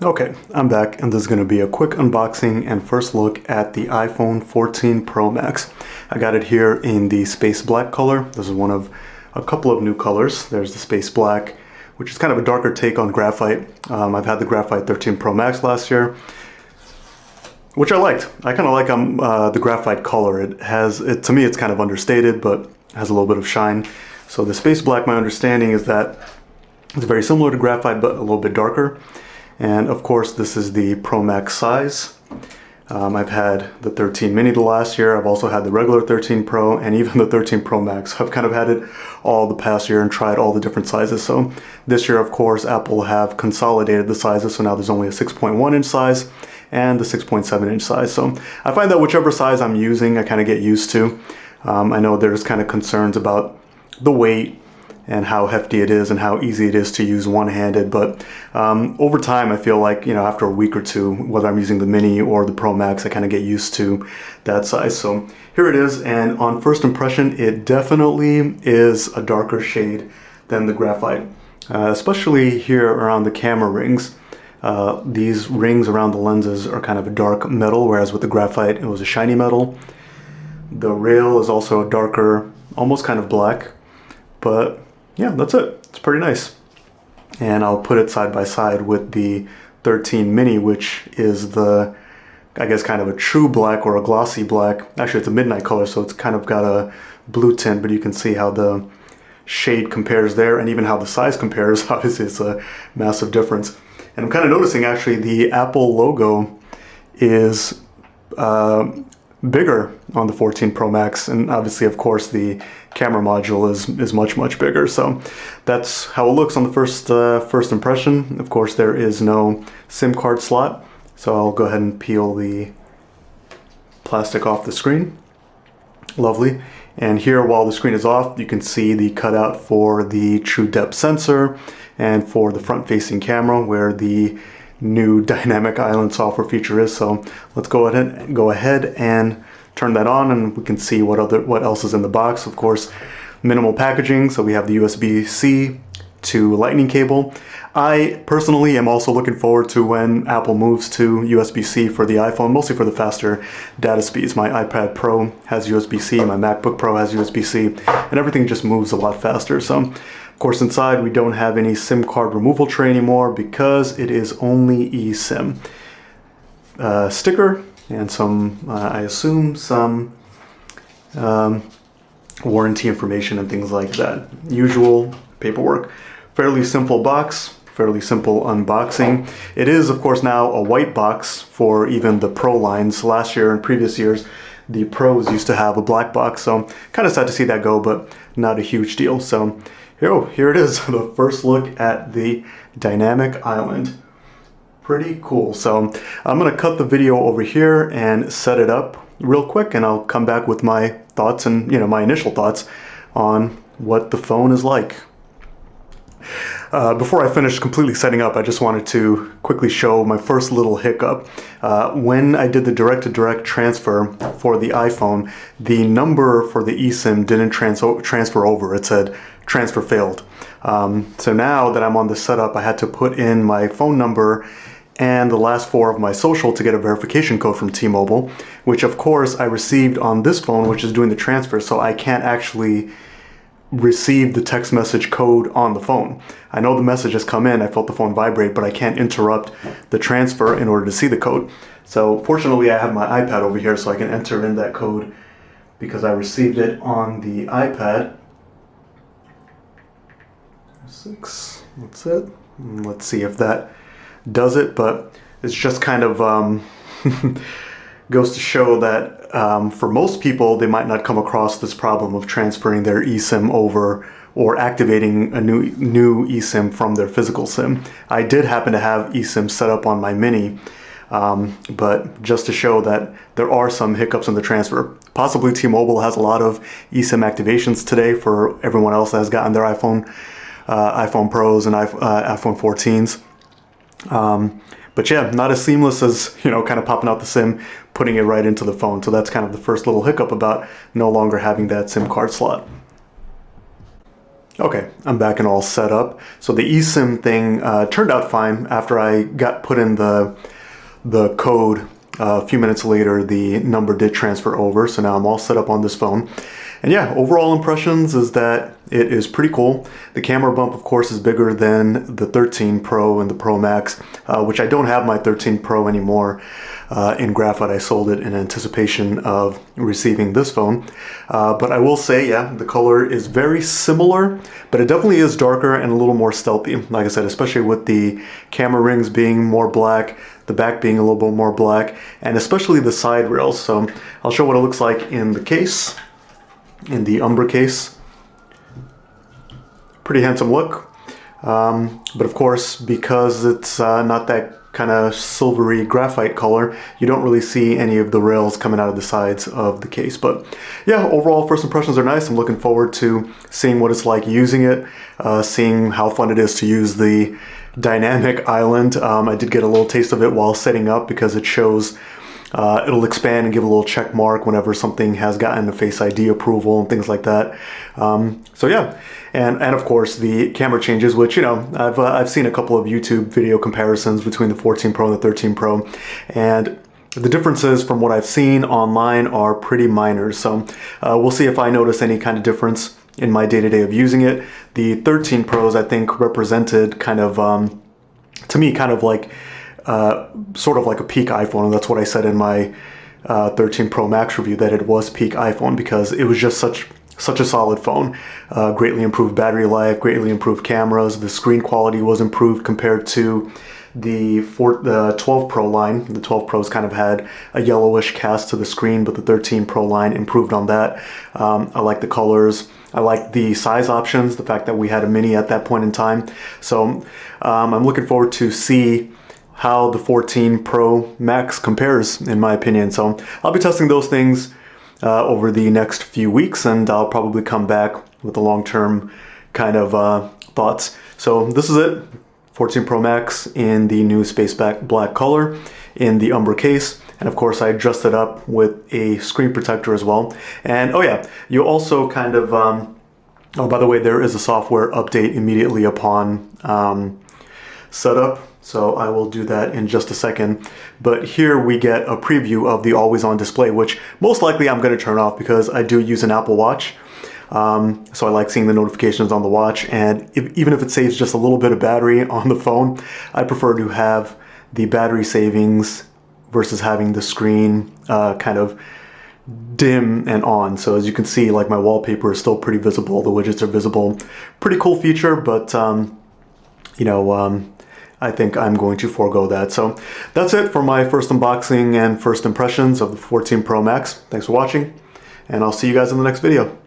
Okay, I'm back, and this is going to be a quick unboxing and first look at the iPhone 14 Pro Max. I got it here in the space black color. This is one of a couple of new colors. There's the space black, which is kind of a darker take on graphite. I've had the Graphite 13 Pro Max last year, which I liked. I kind of like the graphite color. To me, it's kind of understated, but has a little bit of shine. So the space black, my understanding is that it's very similar to graphite, but a little bit darker. And of course, this is the Pro Max size. I've had the 13 mini the last year. I've also had the regular 13 Pro and even the 13 Pro Max. I've kind of had it all the past year and tried all the different sizes. So this year, of course, Apple have consolidated the sizes. So now there's only a 6.1 inch size and the 6.7 inch size. So I find that whichever size I'm using, I kind of get used to. I know there's kind of concerns about the weight and how hefty it is and how easy it is to use one-handed, but over time I feel like, after a week or two, whether I'm using the mini or the Pro Max, I kind of get used to that size. So here it is, and on first impression it definitely is a darker shade than the graphite, especially here around the camera rings. These rings around the lenses are kind of a dark metal, whereas with the graphite it was a shiny metal. The rail is also a darker, almost kind of black, but yeah, that's it. It's pretty nice. And I'll put it side by side with the 13 mini, which is the, I guess, kind of a true black or a glossy black. Actually, it's a midnight color, so it's kind of got a blue tint, but you can see how the shade compares there and even how the size compares. Obviously, it's a massive difference. And I'm kind of noticing, actually, the Apple logo is bigger on the 14 Pro Max, and obviously, of course, the camera module is much bigger. So that's how it looks on the first impression. Of course, there is no SIM card slot, so I'll go ahead and peel the plastic off the screen. Lovely. And here, while the screen is off, you can see the cutout for the true depth sensor and for the front-facing camera, where the new dynamic island software feature is. So let's go ahead and turn that on, and we can see what else is in the box. Of course, minimal packaging. So we have the USB-C to lightning cable. I personally am also looking forward to when Apple moves to USB-C for the iPhone, mostly for the faster data speeds. My iPad Pro has USB-C, my MacBook Pro has USB-C, and everything just moves a lot faster. So of course, inside we don't have any SIM card removal tray anymore because it is only eSIM. Sticker and some, I assume, some warranty information and things like that. Usual paperwork. Fairly simple box, fairly simple unboxing. It is, of course, now a white box for even the Pro lines. Last year and previous years, the Pros used to have a black box, so kind of sad to see that go, but not a huge deal. So here it is, the first look at the dynamic island. Pretty cool. So I'm going to cut the video over here and set it up real quick, and I'll come back with my thoughts and my initial thoughts on what the phone is like. Before I finish completely setting up, I just wanted to quickly show my first little hiccup. When I did the direct-to-direct transfer for the iPhone, the number for the eSIM didn't transfer over. It said transfer failed. So now that I'm on the setup, I had to put in my phone number and the last four of my social to get a verification code from T-Mobile, which of course I received on this phone, which is doing the transfer, so I can't actually receive the text message code on the phone. I know the message has come in, I felt the phone vibrate, but I can't interrupt the transfer in order to see the code. So fortunately I have my iPad over here so I can enter in that code because I received it on the iPad. 6, that's it. Let's see if that does it, but it's just kind of goes to show that for most people, they might not come across this problem of transferring their eSIM over or activating a new eSIM from their physical SIM. I did happen to have eSIM set up on my Mini, but just to show that there are some hiccups in the transfer. Possibly T-Mobile has a lot of eSIM activations today for everyone else that has gotten their iPhone Pros and iPhone 14s. But yeah, not as seamless as, kind of popping out the SIM, putting it right into the phone. So that's kind of the first little hiccup about no longer having that SIM card slot. Okay, I'm back and all set up. So the eSIM thing turned out fine. After I got put in the code, a few minutes later, the number did transfer over. So now I'm all set up on this phone. And yeah, overall impressions is that it is pretty cool. The camera bump, of course, is bigger than the 13 Pro and the Pro Max, which I don't have my 13 Pro anymore. In graphite, I sold it in anticipation of receiving this phone. But I will say, yeah, the color is very similar, but it definitely is darker and a little more stealthy. Like I said, especially with the camera rings being more black, the back being a little bit more black, and especially the side rails. So I'll show what it looks like in the case. In the Umbra case. Pretty handsome look, but of course, because it's not that kind of silvery graphite color, you don't really see any of the rails coming out of the sides of the case. But yeah, overall first impressions are nice. I'm looking forward to seeing what it's like using it, seeing how fun it is to use the dynamic island. I did get a little taste of it while setting up because it shows it'll expand and give a little check mark whenever something has gotten a Face ID approval and things like that. So yeah, and of course the camera changes, which, you know, I've seen a couple of YouTube video comparisons between the 14 Pro and the 13 Pro, and the differences from what I've seen online are pretty minor. So we'll see if I notice any kind of difference in my day-to-day of using it. The 13 Pros, I think, represented kind of, to me, kind of like sort of like a peak iPhone, and that's what I said in my 13 Pro Max review, that it was peak iPhone because it was just such a solid phone. Greatly improved battery life, greatly improved cameras. The screen quality was improved compared to the 12 Pro line. The 12 Pros kind of had a yellowish cast to the screen, but the 13 Pro line improved on that. I like the colors. I like the size options, the fact that we had a mini at that point in time. So I'm looking forward to see how the 14 Pro Max compares, in my opinion. So I'll be testing those things over the next few weeks, and I'll probably come back with the long-term kind of thoughts. So this is it, 14 Pro Max in the new space black color in the Umbra case. And of course, I dressed it up with a screen protector as well. And oh yeah, you also kind of, oh, by the way, there is a software update immediately upon setup. So I will do that in just a second. But here we get a preview of the always on display, which most likely I'm going to turn off because I do use an Apple Watch. So I like seeing the notifications on the watch. And even if it saves just a little bit of battery on the phone, I prefer to have the battery savings versus having the screen kind of dim and on. So as you can see, like, my wallpaper is still pretty visible. The widgets are visible. Pretty cool feature, but you know, I think I'm going to forego that. So that's it for my first unboxing and first impressions of the 14 Pro Max. Thanks for watching, and I'll see you guys in the next video.